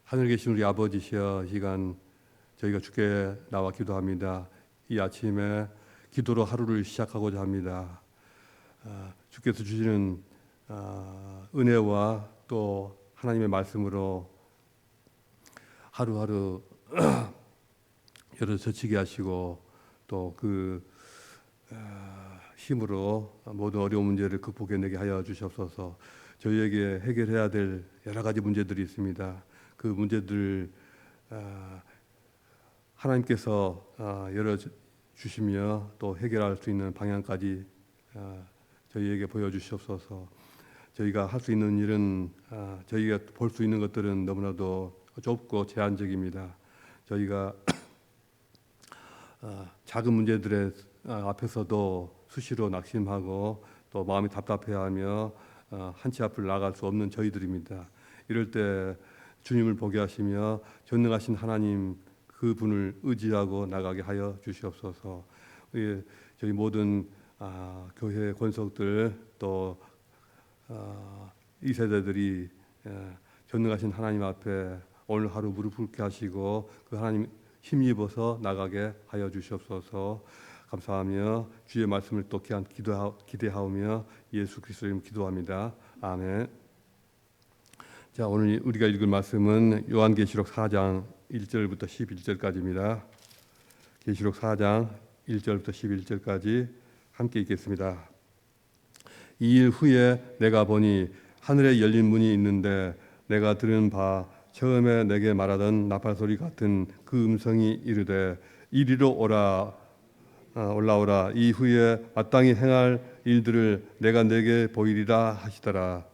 하늘에 계신 우리 아버지시여, 시간 저희가 주께 나와 기도합니다. 이 아침에 기도로 하루를 시작하고자 합니다. 주께서 주시는 은혜와 또 하나님의 말씀으로 하루하루 여러 저치게 하시고 또 그 힘으로 모든 어려운 문제를 극복해내게 하여 주시옵소서. 저희에게 해결해야 될 여러 가지 문제들이 있습니다. 그 문제들 하나님께서 열어 주시며 또 해결할 수 있는 방향까지 저희에게 보여주시옵소서. 저희가 할 수 있는 일은 저희가 볼 수 있는 것들은 너무나도 좁고 제한적입니다. 저희가 작은 문제들의 앞에서도 수시로 낙심하고 또 마음이 답답해하며 한 치 앞을 나갈 수 없는 저희들입니다. 이럴 때 주님을 보게 하시며 전능하신 하나님 그분을 의지하고 나가게 하여 주시옵소서. 저희 모든 교회 권속들 또 이 세대들이 전능하신 하나님 앞에 오늘 하루 무릎 꿇게 하시고 그 하나님 힘입어서 나가게 하여 주시옵소서. 감사하며 주의 말씀을 또 기대하오며 예수 그리스도 이름 기도합니다. 아멘. 자, 오늘 우리가 읽을 말씀은 요한계시록 4장 1절부터 11절까지입니다. 계시록 4장 1절부터 11절까지 함께 읽겠습니다. 이 일 후에 내가 보니 하늘에 열린 문이 있는데 내가 들은 바 처음에 내게 말하던 나팔소리 같은 그 음성이 이르되 이리로 올라오라. 이후에 마땅히 행할 일들을 내가 내게 보이리라 하시더라.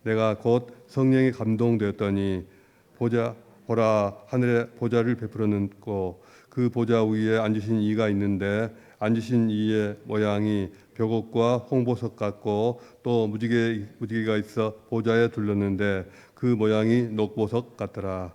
내가 곧 성령에 감동되었더니 보라 하늘에 보좌를 베풀었고 그 보좌 위에 앉으신 이가 있는데 앉으신 이의 모양이 벽옥과 홍보석 같고 또 무지개가 있어 보좌에 둘렀는데 그 모양이 녹보석 같더라.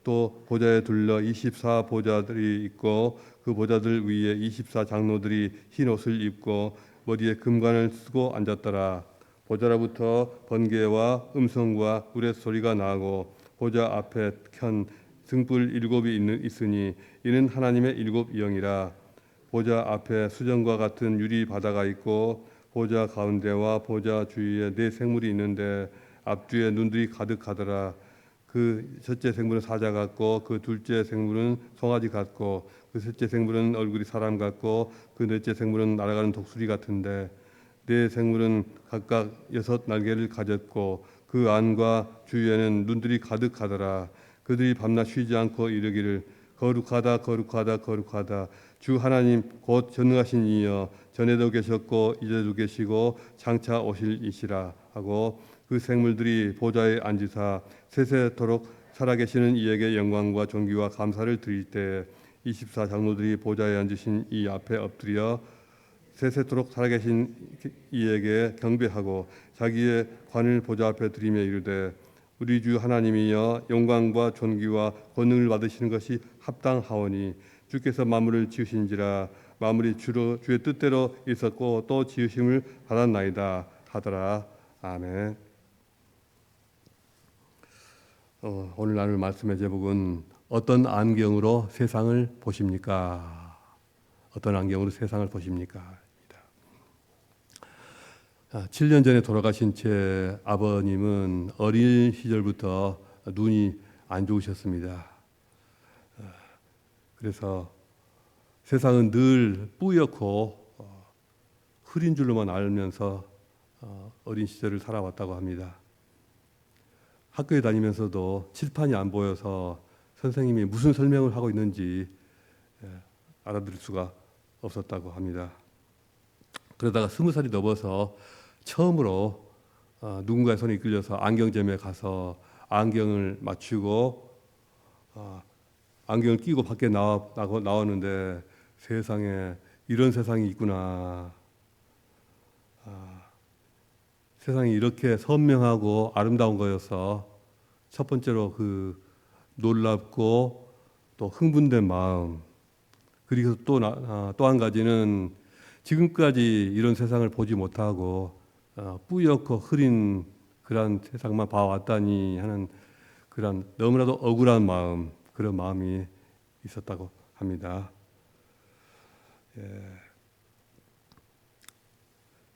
또 보좌에 둘러 24 보좌들이 있고 그 보좌들 위에 24 장로들이 흰 옷을 입고 머리에 금관을 쓰고 앉았더라. 보좌로부터 번개와 음성과 우레소리가 나고 보좌 앞에 켠 등불 7이 있으니 이는 하나님의 7 영이라. 보좌 앞에 수정과 같은 유리 바다가 있고 보좌 가운데와 보좌 주위에 4 생물이 있는데 앞뒤에 눈들이 가득하더라. 그 첫째 생물은 사자 같고 그 둘째 생물은 송아지 같고 그 셋째 생물은 얼굴이 사람 같고 그 넷째 생물은 날아가는 독수리 같은데 4 생물은 각각 6 날개를 가졌고 그 안과 주위에는 눈들이 가득하더라. 그들이 밤낮 쉬지 않고 이르기를 거룩하다 거룩하다 거룩하다 주 하나님 곧 전능하신 이여 전에도 계셨고 이제도 계시고 장차 오실 이시라 하고 그 생물들이 보좌에 앉으사 세세토록 살아계시는 이에게 영광과 존귀와 감사를 드릴 때 24 장로들이 보좌에 앉으신 이 앞에 엎드려 세세토록 살아계신 이에게 경배하고 자기의 관을 보좌 앞에 드리며 이르되 우리 주 하나님이여 영광과 존귀와 권능을 받으시는 것이 합당하오니 주께서 만물을 지으신지라 만물이 주의 뜻대로 있었고 또 지으심을 받았나이다 하더라. 아멘. 오늘 나눌 말씀의 제목은 어떤 안경으로 세상을 보십니까? 어떤 안경으로 세상을 보십니까? 7년 전에 돌아가신 제 아버님은 어린 시절부터 눈이 안 좋으셨습니다. 그래서 세상은 늘 뿌옇고 흐린 줄로만 알면서 어린 시절을 살아왔다고 합니다. 학교에 다니면서도 칠판이 안 보여서 선생님이 무슨 설명을 하고 있는지 알아들을 수가 없었다고 합니다. 그러다가 20살이 넘어서 처음으로 누군가의 손에 이끌려서 안경점에 가서 안경을 맞추고 안경을 끼고 밖에 나왔는데 세상에 이런 세상이 있구나. 세상이 이렇게 선명하고 아름다운 거여서 첫 번째로 그 놀랍고 또 흥분된 마음, 그리고 또 한 가지는 지금까지 이런 세상을 보지 못하고 뿌옇고 흐린 그런 세상만 봐왔다니 하는 그런 너무나도 억울한 마음, 그런 마음이 있었다고 합니다.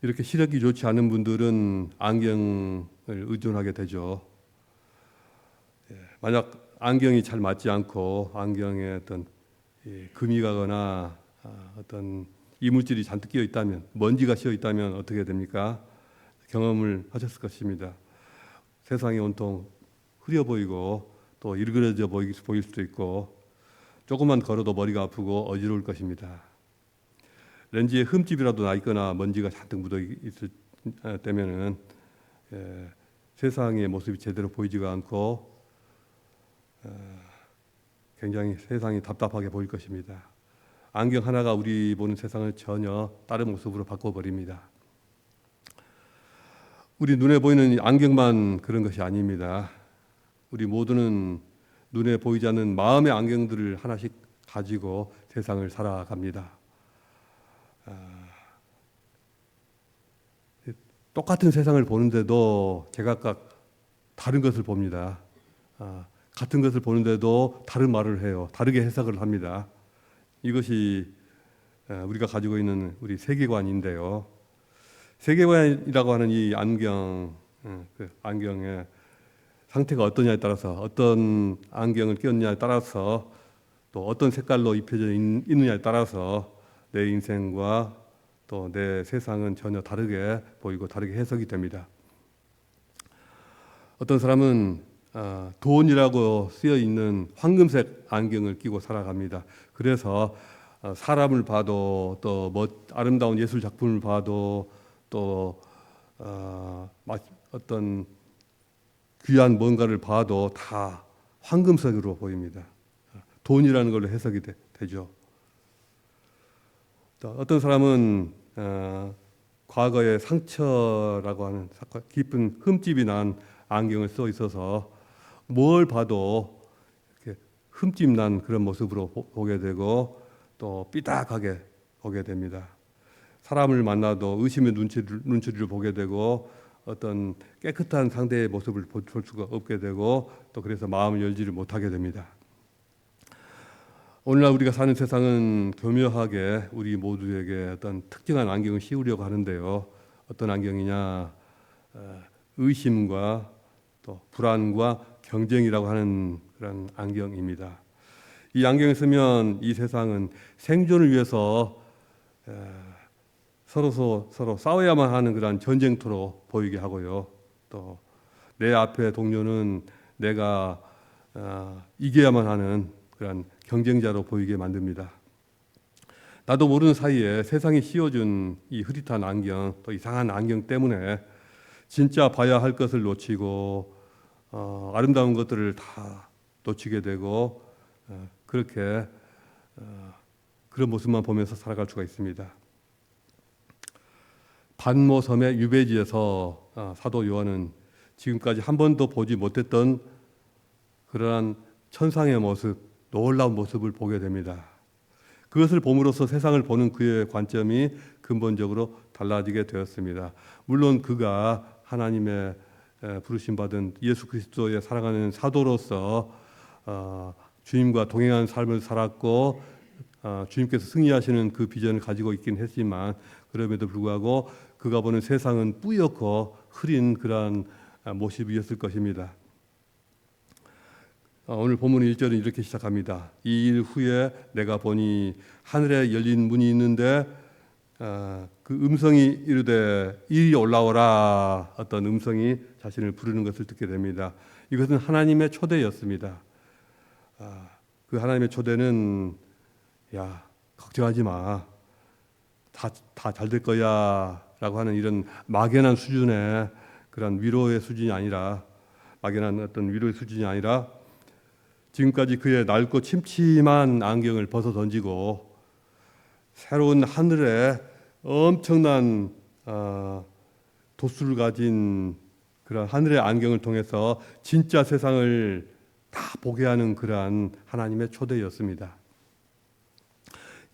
이렇게 시력이 좋지 않은 분들은 안경을 의존하게 되죠. 만약 안경이 잘 맞지 않고 안경에 어떤 금이 가거나 어떤 이물질이 잔뜩 끼어 있다면, 먼지가 씌어 있다면 어떻게 됩니까? 경험을 하셨을 것입니다. 세상이 온통 흐려 보이고 또 일그러져 보일 수도 있고 조금만 걸어도 머리가 아프고 어지러울 것입니다. 렌즈에 흠집이라도 나 있거나 먼지가 잔뜩 묻어 있을 때면은 세상의 모습이 제대로 보이지가 않고 굉장히 세상이 답답하게 보일 것입니다. 안경 하나가 우리 보는 세상을 전혀 다른 모습으로 바꿔버립니다. 우리 눈에 보이는 안경만 그런 것이 아닙니다. 우리 모두는 눈에 보이지 않는 마음의 안경들을 하나씩 가지고 세상을 살아갑니다. 똑같은 세상을 보는데도 제각각 다른 것을 봅니다. 같은 것을 보는데도 다른 말을 해요. 다르게 해석을 합니다. 이것이 우리가 가지고 있는 우리 세계관인데요. 세계관이라고 하는 이 안경, 그 안경의 상태가 어떠냐에 따라서, 어떤 안경을 끼웠냐에 따라서, 또 어떤 색깔로 입혀져 있느냐에 따라서 내 인생과 또 내 세상은 전혀 다르게 보이고 다르게 해석이 됩니다. 어떤 사람은 돈이라고 쓰여 있는 황금색 안경을 끼고 살아갑니다. 그래서 사람을 봐도 또 아름다운 예술 작품을 봐도 또 어떤 귀한 뭔가를 봐도 다 황금색으로 보입니다. 돈이라는 걸로 해석이 되죠. 또 어떤 사람은 과거의 상처라고 하는 깊은 흠집이 난 안경을 써 있어서 뭘 봐도 이렇게 흠집 난 그런 모습으로 보게 되고 또 삐딱하게 보게 됩니다. 사람을 만나도 의심의 눈초리를 보게 되고 어떤 깨끗한 상대의 모습을 볼 수가 없게 되고 또 그래서 마음을 열지를 못하게 됩니다. 오늘날 우리가 사는 세상은 교묘하게 우리 모두에게 어떤 특정한 안경을 씌우려고 하는데요. 어떤 안경이냐? 의심과 또 불안과 경쟁이라고 하는 그런 안경입니다. 이 안경을 쓰면 이 세상은 생존을 위해서 서로 싸워야만 하는 그런 전쟁터로 보이게 하고요. 또 내 앞에 동료는 내가 이겨야만 하는 그런 경쟁자로 보이게 만듭니다. 나도 모르는 사이에 세상이 씌워준 이 흐릿한 안경, 또 이상한 안경 때문에 진짜 봐야 할 것을 놓치고 아름다운 것들을 다 놓치게 되고 그렇게 그런 모습만 보면서 살아갈 수가 있습니다. 반모섬의 유배지에서 사도 요한은 지금까지 한 번도 보지 못했던 그러한 천상의 모습, 놀라운 모습을 보게 됩니다. 그것을 봄으로써 세상을 보는 그의 관점이 근본적으로 달라지게 되었습니다. 물론 그가 하나님의 부르심받은 예수 그리스도의 사랑하는 사도로서 주님과 동행하는 삶을 살았고 주님께서 승리하시는 그 비전을 가지고 있긴 했지만 그럼에도 불구하고 그가 보는 세상은 뿌옇고 흐린 그러한 모습이었을 것입니다. 오늘 본문 1절은 이렇게 시작합니다. 이 일 후에 내가 보니 하늘에 열린 문이 있는데 그 음성이 이르되 이리 올라오라. 어떤 음성이 자신을 부르는 것을 듣게 됩니다. 이것은 하나님의 초대였습니다. 그 하나님의 초대는 야 걱정하지 마. 다 잘 될 거야 라고 하는 이런 막연한 수준의 그런 위로의 수준이 아니라 막연한 어떤 위로의 수준이 아니라 지금까지 그의 낡고 침침한 안경을 벗어 던지고 새로운 하늘에 엄청난 도수를 가진 그런 하늘의 안경을 통해서 진짜 세상을 다 보게 하는 그러한 하나님의 초대였습니다.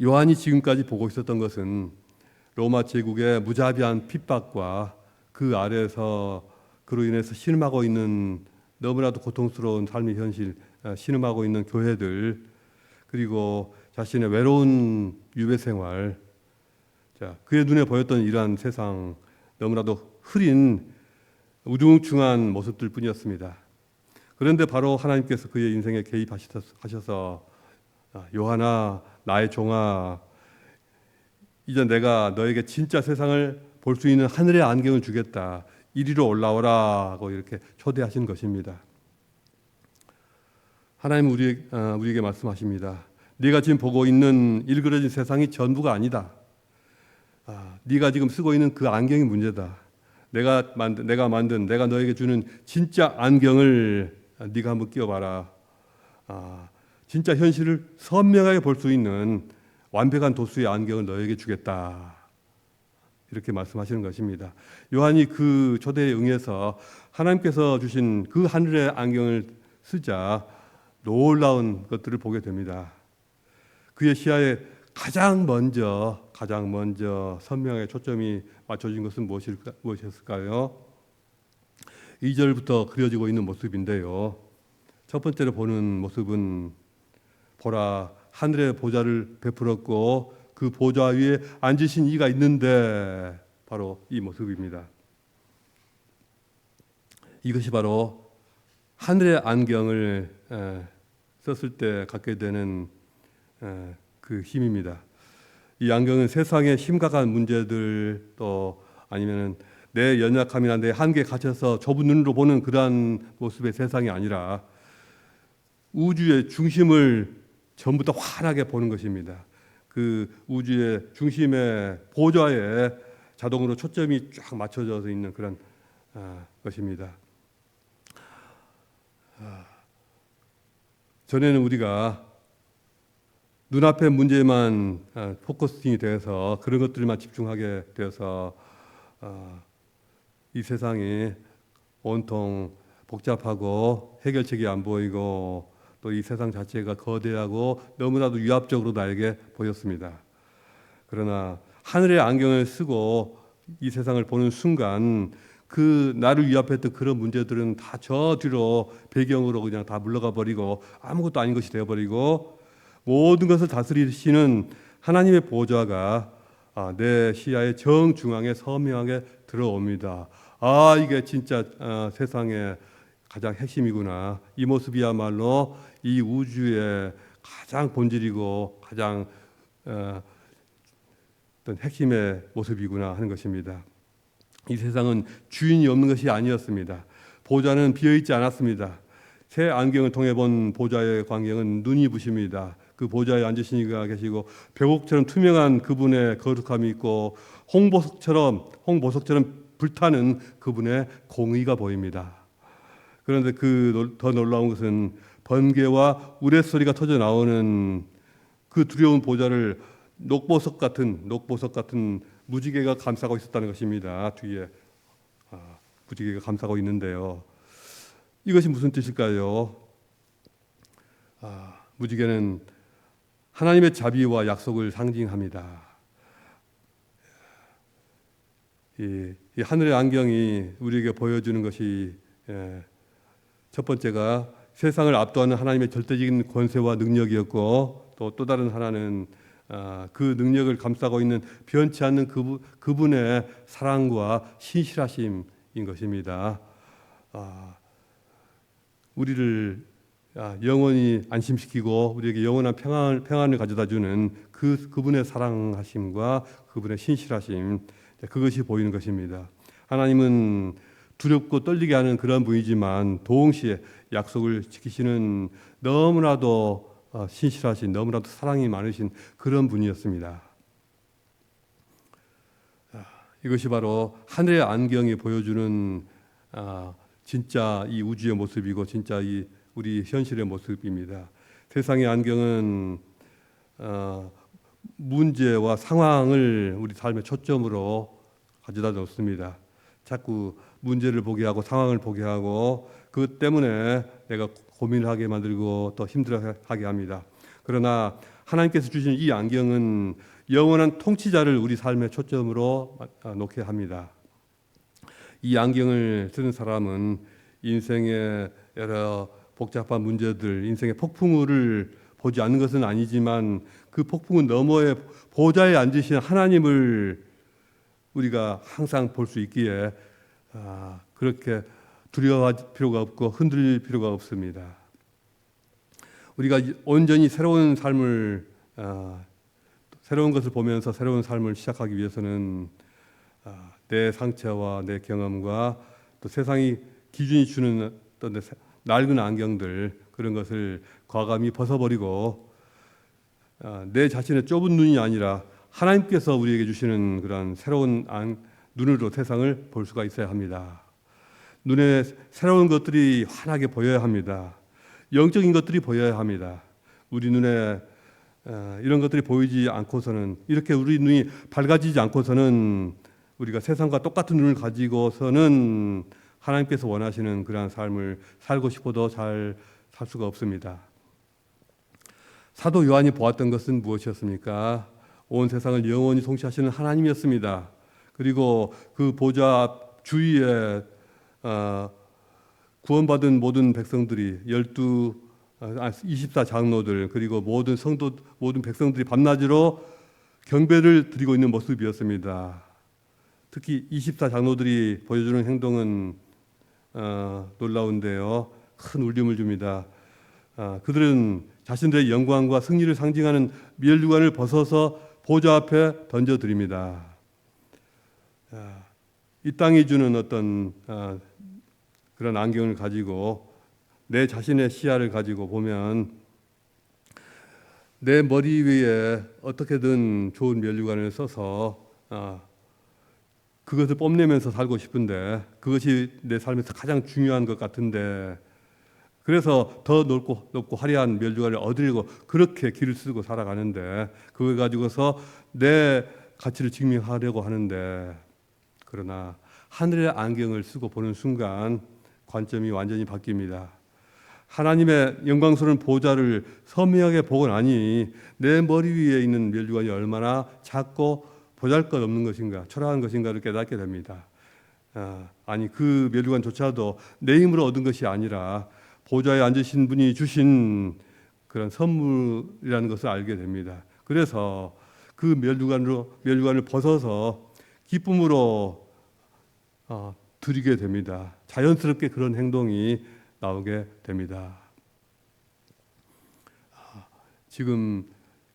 요한이 지금까지 보고 있었던 것은 로마 제국의 무자비한 핍박과 그 아래에서 그로 인해서 신음하고 있는 너무나도 고통스러운 삶의 현실 신음하고 있는 교회들, 그리고 자신의 외로운 유배 생활, 자, 그의 눈에 보였던 이러한 세상, 너무나도 흐린 우중충한 모습들 뿐이었습니다. 그런데 바로 하나님께서 그의 인생에 개입하셔서 요한아, 나의 종아, 이제 내가 너에게 진짜 세상을 볼 수 있는 하늘의 안경을 주겠다. 이리로 올라오라 하고 이렇게 초대하신 것입니다. 하나님은 우리에게 말씀하십니다. 네가 지금 보고 있는 일그러진 세상이 전부가 아니다. 네가 지금 쓰고 있는 그 안경이 문제다. 내가 너에게 주는 진짜 안경을 네가 한번 끼워봐라. 진짜 현실을 선명하게 볼 수 있는 완벽한 도수의 안경을 너에게 주겠다. 이렇게 말씀하시는 것입니다. 요한이 그 초대에 응해서 하나님께서 주신 그 하늘의 안경을 쓰자 놀라운 것들을 보게 됩니다. 그의 시야에 가장 먼저 선명하게 초점이 맞춰진 것은 무엇이었을까요? 2절부터 그려지고 있는 모습인데요. 첫 번째로 보는 모습은 보라, 하늘의 보좌를 베풀었고 그 보좌 위에 앉으신 이가 있는데, 바로 이 모습입니다. 이것이 바로 하늘의 안경을 썼을 때 갖게 되는 그 힘입니다. 이 안경은 세상의 심각한 문제들, 또 아니면 내 연약함이나 내 한계에 갇혀서 좁은 눈으로 보는 그러한 모습의 세상이 아니라 우주의 중심을 전부 다 환하게 보는 것입니다. 그 우주의 중심의 보좌에 자동으로 초점이 쫙 맞춰져 있는 그런 것입니다. 전에는 우리가 눈앞의 문제만 포커싱이 되어서 그런 것들만 집중하게 되어서 이 세상이 온통 복잡하고 해결책이 안 보이고 또 이 세상 자체가 거대하고 너무나도 위압적으로 나에게 보였습니다. 그러나 하늘의 안경을 쓰고 이 세상을 보는 순간 그 나를 위압했던 그런 문제들은 다 저 뒤로 배경으로 그냥 다 물러가 버리고 아무것도 아닌 것이 되어버리고 모든 것을 다스리시는 하나님의 보좌가 내 시야의 정중앙에 선명하게 들어옵니다. 이게 진짜 세상의 가장 핵심이구나. 이 모습이야말로 이 우주의 가장 본질이고 가장 어떤 핵심의 모습이구나 하는 것입니다. 이 세상은 주인이 없는 것이 아니었습니다. 보좌는 비어있지 않았습니다. 새 안경을 통해 본 보좌의 광경은 눈이 부십니다. 그 보좌에 앉으신 이가 계시고 벽옥처럼 투명한 그분의 거룩함이 있고 홍보석처럼 불타는 그분의 공의가 보입니다. 그런데 더 놀라운 것은 번개와 우레소리가 터져 나오는 그 두려운 보좌를 녹보석 같은 무지개가 감싸고 있었다는 것입니다. 뒤에 무지개가 감싸고 있는데요. 이것이 무슨 뜻일까요? 무지개는 하나님의 자비와 약속을 상징합니다. 이 하늘의 안경이 우리에게 보여주는 것이 첫 번째가 세상을 압도하는 하나님의 절대적인 권세와 능력이었고 또 다른 하나는 그 능력을 감싸고 있는 변치 않는 그분의 사랑과 신실하심인 것입니다. 우리를 영원히 안심시키고 우리에게 영원한 평안을 가져다주는 그분의 사랑하심과 그분의 신실하심, 그것이 보이는 것입니다. 하나님은 두렵고 떨리게 하는 그런 분이지만 동시에 약속을 지키시는 너무나도 신실하신, 너무나도 사랑이 많으신 그런 분이었습니다. 이것이 바로 하늘의 안경이 보여주는 진짜 이 우주의 모습이고 진짜 이 우리 현실의 모습입니다. 세상의 안경은 문제와 상황을 우리 삶의 초점으로 가져다 놓습니다. 자꾸 문제를 보게 하고 상황을 보게 하고 그것 때문에 내가 고민하게 만들고 또 힘들어하게 합니다. 그러나 하나님께서 주신 이 안경은 영원한 통치자를 우리 삶의 초점으로 놓게 합니다. 이 안경을 쓰는 사람은 인생의 여러 복잡한 문제들, 인생의 폭풍우를 보지 않는 것은 아니지만 그 폭풍우 너머에 보좌에 앉으신 하나님을 우리가 항상 볼 수 있기에 그렇게 두려워할 필요가 없고 흔들릴 필요가 없습니다. 우리가 온전히 새로운 삶을 새로운 것을 보면서 새로운 삶을 시작하기 위해서는 내 상처와 내 경험과 또 세상이 기준이 주는 어떤 낡은 안경들 그런 것을 과감히 벗어버리고 내 자신의 좁은 눈이 아니라 하나님께서 우리에게 주시는 그런 새로운 눈으로 세상을 볼 수가 있어야 합니다. 눈에 새로운 것들이 환하게 보여야 합니다. 영적인 것들이 보여야 합니다. 우리 눈에 이런 것들이 보이지 않고서는 이렇게 우리 눈이 밝아지지 않고서는 우리가 세상과 똑같은 눈을 가지고서는 하나님께서 원하시는 그러한 삶을 살고 싶어도 잘 살 수가 없습니다. 사도 요한이 보았던 것은 무엇이었습니까? 온 세상을 영원히 통치하시는 하나님이었습니다. 그리고 그 보좌 주위에 구원받은 모든 백성들이 24 장로들 그리고 모든 성도 모든 백성들이 밤낮으로 경배를 드리고 있는 모습이었습니다. 특히 24 장로들이 보여주는 행동은 놀라운데요. 큰 울림을 줍니다. 그들은 자신들의 영광과 승리를 상징하는 멸류관을 벗어서 보좌 앞에 던져드립니다. 이 땅이 주는 어떤 그런 안경을 가지고 내 자신의 시야를 가지고 보면 내 머리 위에 어떻게든 좋은 멸류관을 써서 그것을 뽐내면서 살고 싶은데 그것이 내 삶에서 가장 중요한 것 같은데 그래서 더 높고 화려한 멸류관을 얻으려고 그렇게 길을 쓰고 살아가는데 그걸 가지고서 내 가치를 증명하려고 하는데 그러나 하늘의 안경을 쓰고 보는 순간 관점이 완전히 바뀝니다. 하나님의 영광스러운 보좌를 선명하게 보고 나니 내 머리 위에 있는 멸류관이 얼마나 작고 보잘것없는 것인가, 초라한 것인가를 깨닫게 됩니다. 아니 그 멸류관조차도 내 힘으로 얻은 것이 아니라 보좌에 앉으신 분이 주신 그런 선물이라는 것을 알게 됩니다. 그래서 그 멸류관을 벗어서 기쁨으로 드리게 됩니다. 자연스럽게 그런 행동이 나오게 됩니다. 지금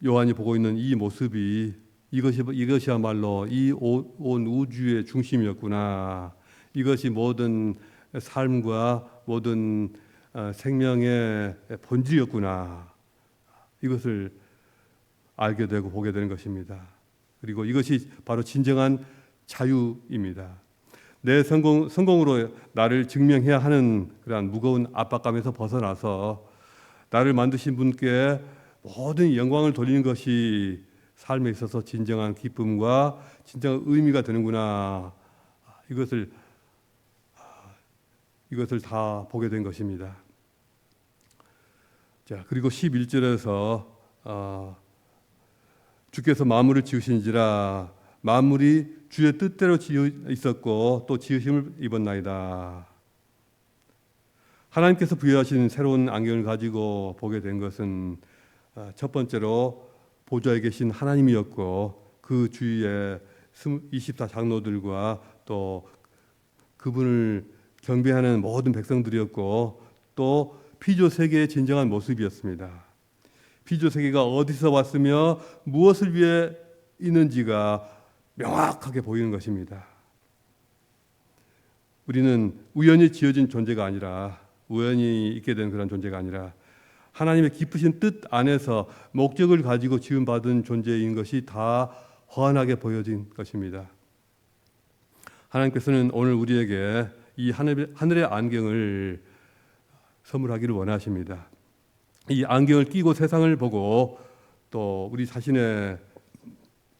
요한이 보고 있는 이 모습이 이것이야말로 이 온 우주의 중심이었구나. 이것이 모든 삶과 모든 생명의 본질이었구나. 이것을 알게 되고 보게 되는 것입니다. 그리고 이것이 바로 진정한 자유입니다. 내 성공으로 나를 증명해야 하는 그러한 무거운 압박감에서 벗어나서 나를 만드신 분께 모든 영광을 돌리는 것이 삶에 있어서 진정한 기쁨과 진정한 의미가 되는구나. 이것을 다 보게 된 것입니다. 자, 그리고 11절에서 주께서 만물을 지으신지라 만물이 주의 뜻대로 지어 있었고 또 지으심을 입었나이다. 하나님께서 부여하신 새로운 안경을 가지고 보게 된 것은 첫 번째로 보좌에 계신 하나님이었고 그 주위에 24 장로들과 또 그분을 경배하는 모든 백성들이었고 또 피조 세계의 진정한 모습이었습니다. 피조 세계가 어디서 왔으며 무엇을 위해 있는지가 명확하게 보이는 것입니다. 우리는 우연히 지어진 존재가 아니라 우연히 있게 된 그런 존재가 아니라 하나님의 깊으신 뜻 안에서 목적을 가지고 지음받은 존재인 것이 다 환하게 보여진 것입니다. 하나님께서는 오늘 우리에게 이 하늘의 안경을 선물하기를 원하십니다. 이 안경을 끼고 세상을 보고 또 우리 자신의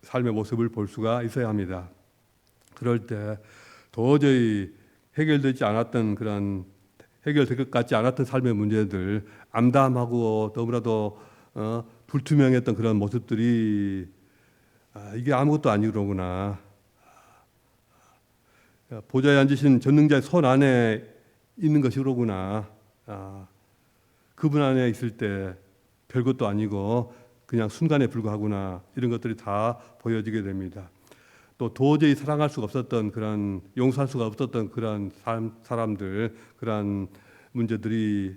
삶의 모습을 볼 수가 있어야 합니다. 그럴 때 도저히 해결되지 않았던 그런 해결될 것 같지 않았던 삶의 문제들, 암담하고 너무나도 불투명했던 그런 모습들이 이게 아무것도 아니로구나. 보좌에 앉으신 전능자의 손 안에 있는 것이로구나. 그분 안에 있을 때 별것도 아니고 그냥 순간에 불과하구나, 이런 것들이 다 보여지게 됩니다. 또 도저히 사랑할 수가 없었던 그런, 용서할 수가 없었던 그런 사람들, 그런 문제들이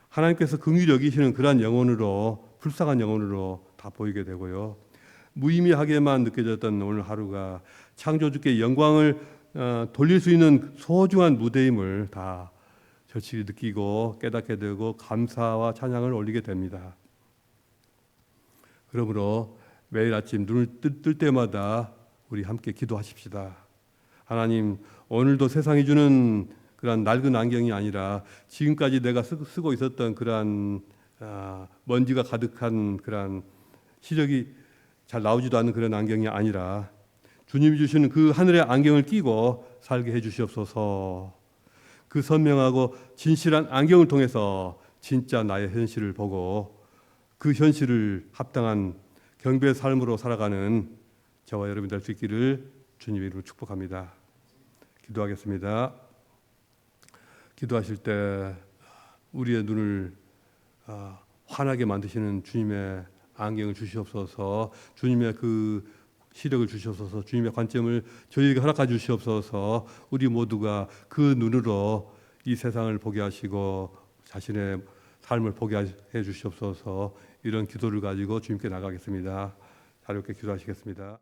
하나님께서 긍휼히 여기시는 그러한 영혼으로, 불쌍한 영혼으로 다 보이게 되고요. 무의미하게만 느껴졌던 오늘 하루가 창조주께 영광을 돌릴 수 있는 소중한 무대임을 다 절실히 느끼고 깨닫게 되고 감사와 찬양을 올리게 됩니다. 그러므로 매일 아침 눈을 뜰 때마다 우리 함께 기도하십시다. 하나님, 오늘도 세상이 주는 그런 낡은 안경이 아니라 지금까지 내가 쓰고 있었던 그러한 먼지가 가득한 그런 시력이 잘 나오지도 않는 그런 안경이 아니라 주님이 주시는 그 하늘의 안경을 끼고 살게 해주시옵소서. 그 선명하고 진실한 안경을 통해서 진짜 나의 현실을 보고 그 현실을 합당한 경배의 삶으로 살아가는 저와 여러분이 될 수 있기를 주님의 이름으로 축복합니다. 기도하겠습니다. 기도하실 때 우리의 눈을 환하게 만드시는 주님의 안경을 주시옵소서. 주님의 그 시력을 주시옵소서. 주님의 관점을 저희에게 허락해 주시옵소서. 우리 모두가 그 눈으로 이 세상을 보게 하시고 자신의 삶을 보게 해 주시옵소서. 이런 기도를 가지고 주님께 나가겠습니다. 자유롭게 기도하시겠습니다.